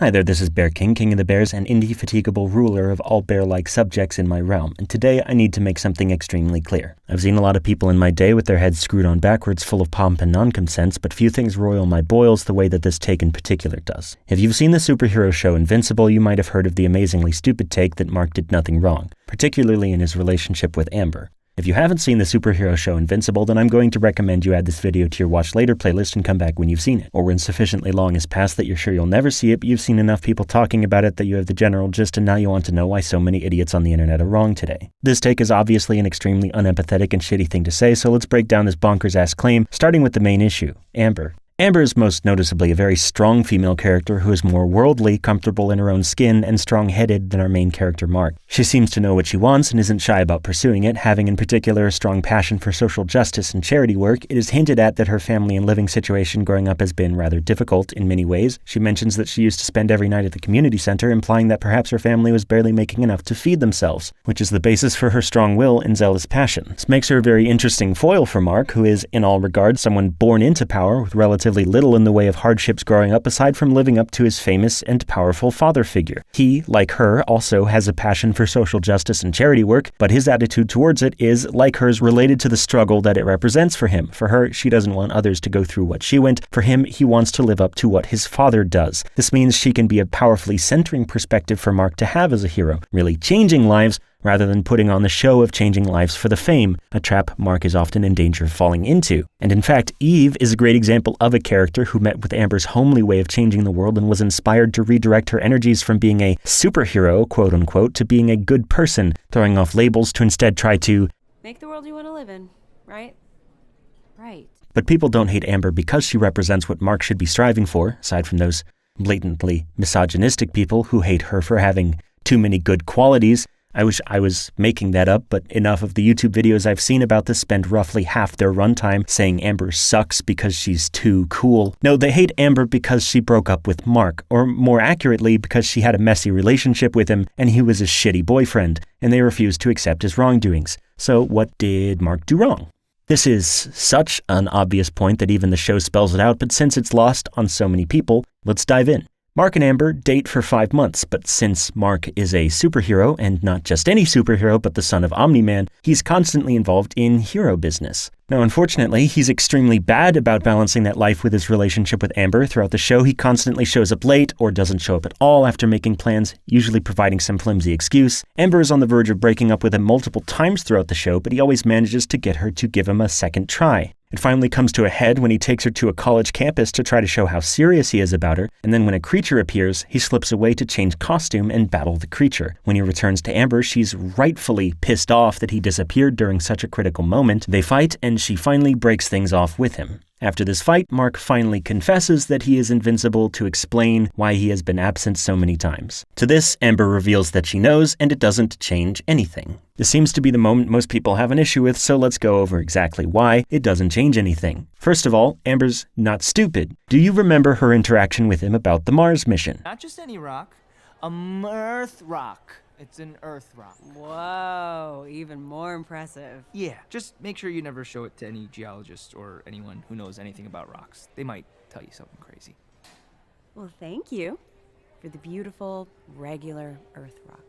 Hi there, this is Bear King, King of the Bears, and indefatigable ruler of all bear-like subjects in my realm, and today I need to make something extremely clear. I've seen a lot of people in my day with their heads screwed on backwards full of pomp and nonsense, but few things roil my boils the way that this take in particular does. If you've seen the superhero show Invincible, you might have heard of the amazingly stupid take that Mark did nothing wrong, particularly in his relationship with Amber. If you haven't seen the superhero show Invincible, then I'm going to recommend you add this video to your watch later playlist and come back when you've seen it. Or when sufficiently long has passed that you're sure you'll never see it, but you've seen enough people talking about it that you have the general gist and now you want to know why so many idiots on the internet are wrong today. This take is obviously an extremely unempathetic and shitty thing to say, so let's break down this bonkers-ass claim, starting with the main issue, Amber. Amber is most noticeably a very strong female character who is more worldly, comfortable in her own skin, and strong-headed than our main character Mark. She seems to know what she wants and isn't shy about pursuing it, having in particular a strong passion for social justice and charity work. It is hinted at that her family and living situation growing up has been rather difficult in many ways. She mentions that she used to spend every night at the community center, implying that perhaps her family was barely making enough to feed themselves, which is the basis for her strong will and zealous passion. This makes her a very interesting foil for Mark, who is, in all regards, someone born into power with relatively little in the way of hardships growing up aside from living up to his famous and powerful father figure. He, like her, also has a passion for social justice and charity work, but his attitude towards it is, like hers, related to the struggle that it represents for him. For her, she doesn't want others to go through what she went. For him, he wants to live up to what his father does. This means she can be a powerfully centering perspective for Mark to have as a hero, really changing lives, rather than putting on the show of changing lives for the fame, a trap Mark is often in danger of falling into. And in fact, Eve is a great example of a character who met with Amber's homely way of changing the world and was inspired to redirect her energies from being a superhero, quote-unquote, to being a good person, throwing off labels to instead try to make the world you want to live in, right? Right. But people don't hate Amber because she represents what Mark should be striving for, aside from those blatantly misogynistic people who hate her for having too many good qualities. I wish I was making that up, but enough of the YouTube videos I've seen about this spend roughly half their runtime saying Amber sucks because she's too cool. No, they hate Amber because she broke up with Mark, or more accurately, because she had a messy relationship with him and he was a shitty boyfriend, and they refused to accept his wrongdoings. So what did Mark do wrong? This is such an obvious point that even the show spells it out, but since it's lost on so many people, let's dive in. Mark and Amber date for 5 months, but since Mark is a superhero, and not just any superhero, but the son of Omni-Man, he's constantly involved in hero business. Now, unfortunately, he's extremely bad about balancing that life with his relationship with Amber. Throughout the show, he constantly shows up late or doesn't show up at all after making plans, usually providing some flimsy excuse. Amber is on the verge of breaking up with him multiple times throughout the show, but he always manages to get her to give him a second try. It finally comes to a head when he takes her to a college campus to try to show how serious he is about her, and then when a creature appears, he slips away to change costume and battle the creature. When he returns to Amber, she's rightfully pissed off that he disappeared during such a critical moment. They fight, and she finally breaks things off with him. After this fight, Mark finally confesses that he is invincible to explain why he has been absent so many times. To this, Amber reveals that she knows, and it doesn't change anything. This seems to be the moment most people have an issue with, so let's go over exactly why it doesn't change anything. First of all, Amber's not stupid. Do you remember her interaction with him about the Mars mission? Not just any rock, Earth rock. It's an Earth rock. Whoa, even more impressive. Yeah, just make sure you never show it to any geologist or anyone who knows anything about rocks. They might tell you something crazy. Well, thank you for the beautiful, regular Earth rock.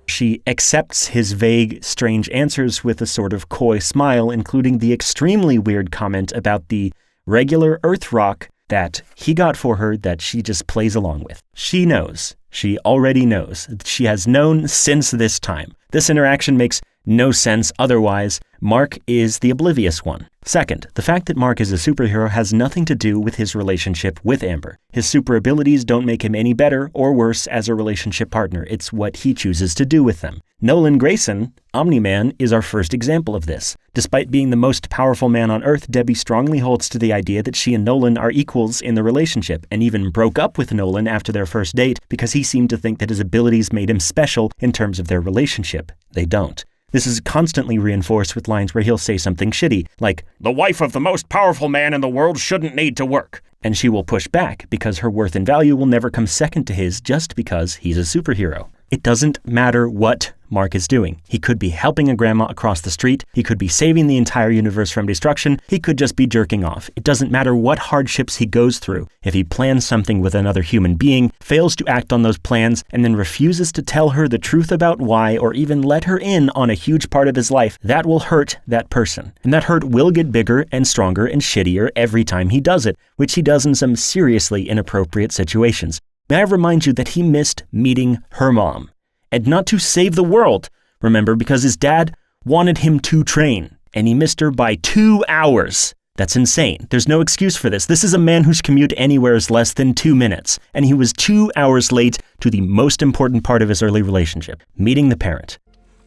She accepts his vague, strange answers with a sort of coy smile, including the extremely weird comment about the regular Earth rock that he got for her that she just plays along with. She knows. She already knows. She has known since this time. This interaction makes no sense otherwise. Mark is the oblivious one. Second, the fact that Mark is a superhero has nothing to do with his relationship with Amber. His super abilities don't make him any better or worse as a relationship partner. It's what he chooses to do with them. Nolan Grayson, Omni-Man, is our first example of this. Despite being the most powerful man on Earth, Debbie strongly holds to the idea that she and Nolan are equals in the relationship, and even broke up with Nolan after their first date because he seemed to think that his abilities made him special in terms of their relationship. They don't. This is constantly reinforced with lines where he'll say something shitty, like, "The wife of the most powerful man in the world shouldn't need to work." And she will push back because her worth and value will never come second to his just because he's a superhero. It doesn't matter what Mark is doing. He could be helping a grandma across the street. He could be saving the entire universe from destruction. He could just be jerking off. It doesn't matter what hardships he goes through. If he plans something with another human being, fails to act on those plans, and then refuses to tell her the truth about why or even let her in on a huge part of his life, that will hurt that person. And that hurt will get bigger and stronger and shittier every time he does it, which he does in some seriously inappropriate situations. May I remind you that he missed meeting her mom. And not to save the world, remember, because his dad wanted him to train, and he missed her by 2 hours. That's insane. There's no excuse for this. This is a man whose commute anywhere is less than 2 minutes, and he was 2 hours late to the most important part of his early relationship, meeting the parent.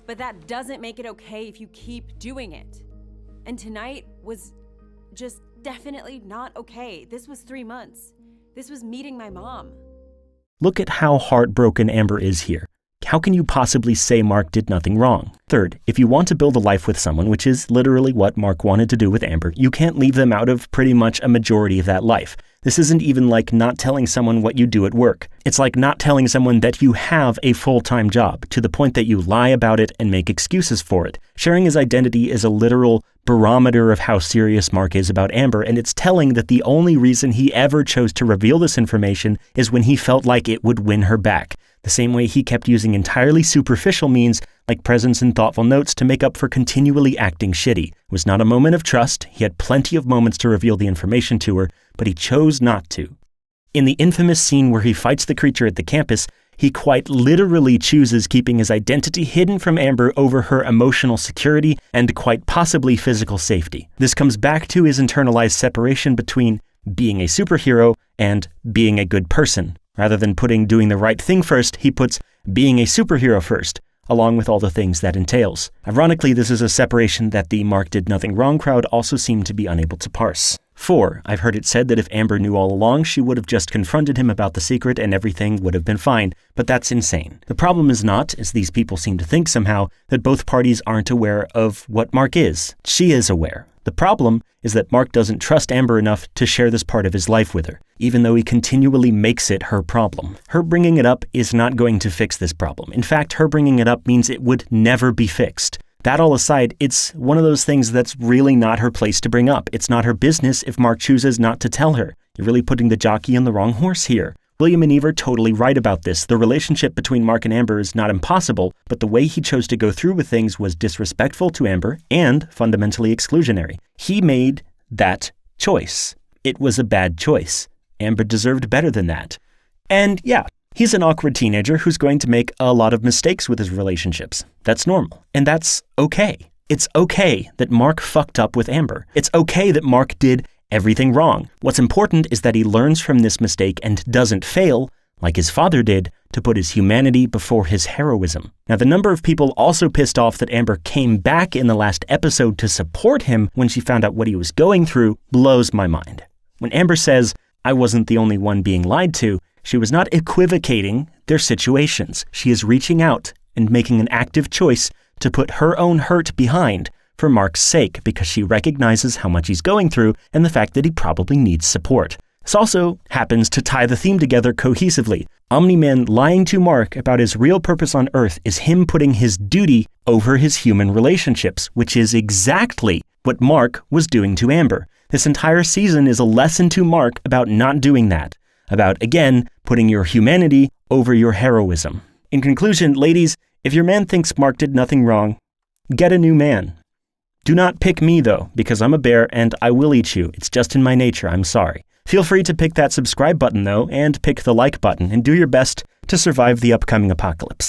But that doesn't make it okay if you keep doing it. And tonight was just definitely not okay. This was 3 months. This was meeting my mom. Look at how heartbroken Amber is here. How can you possibly say Mark did nothing wrong? Third, if you want to build a life with someone, which is literally what Mark wanted to do with Amber, you can't leave them out of pretty much a majority of that life. This isn't even like not telling someone what you do at work. It's like not telling someone that you have a full-time job, to the point that you lie about it and make excuses for it. Sharing his identity is a literal barometer of how serious Mark is about Amber, and it's telling that the only reason he ever chose to reveal this information is when he felt like it would win her back. The same way he kept using entirely superficial means like presents and thoughtful notes to make up for continually acting shitty. It was not a moment of trust. He had plenty of moments to reveal the information to her, but he chose not to. In the infamous scene where he fights the creature at the campus, he quite literally chooses keeping his identity hidden from Amber over her emotional security and quite possibly physical safety. This comes back to his internalized separation between being a superhero and being a good person. Rather than putting doing the right thing first, he puts being a superhero first, along with all the things that entails. Ironically, this is a separation that the Mark did nothing wrong crowd also seem to be unable to parse. 4. I've heard it said that if Amber knew all along, she would have just confronted him about the secret and everything would have been fine, but that's insane. The problem is not, as these people seem to think somehow, that both parties aren't aware of what Mark is. She is aware. The problem is that Mark doesn't trust Amber enough to share this part of his life with her, even though he continually makes it her problem. Her bringing it up is not going to fix this problem. In fact, her bringing it up means it would never be fixed. That all aside, it's one of those things that's really not her place to bring up. It's not her business if Mark chooses not to tell her. You're really putting the jockey on the wrong horse here. William and Eve are totally right about this. The relationship between Mark and Amber is not impossible, but the way he chose to go through with things was disrespectful to Amber and fundamentally exclusionary. He made that choice. It was a bad choice. Amber deserved better than that. And yeah, he's an awkward teenager who's going to make a lot of mistakes with his relationships. That's normal, and that's okay. It's okay that Mark fucked up with Amber. It's okay that Mark did everything wrong. What's important is that he learns from this mistake and doesn't fail, like his father did, to put his humanity before his heroism. Now, the number of people also pissed off that Amber came back in the last episode to support him when she found out what he was going through blows my mind. When Amber says, "I wasn't the only one being lied to," she was not equivocating their situations. She is reaching out and making an active choice to put her own hurt behind for Mark's sake, because she recognizes how much he's going through and the fact that he probably needs support. This also happens to tie the theme together cohesively. Omni-Man lying to Mark about his real purpose on Earth is him putting his duty over his human relationships, which is exactly what Mark was doing to Amber. This entire season is a lesson to Mark about not doing that, about, again, putting your humanity over your heroism. In conclusion, ladies, if your man thinks Mark did nothing wrong, get a new man. Do not pick me, though, because I'm a bear and I will eat you. It's just in my nature. I'm sorry. Feel free to pick that subscribe button, though, and pick the like button, and do your best to survive the upcoming apocalypse.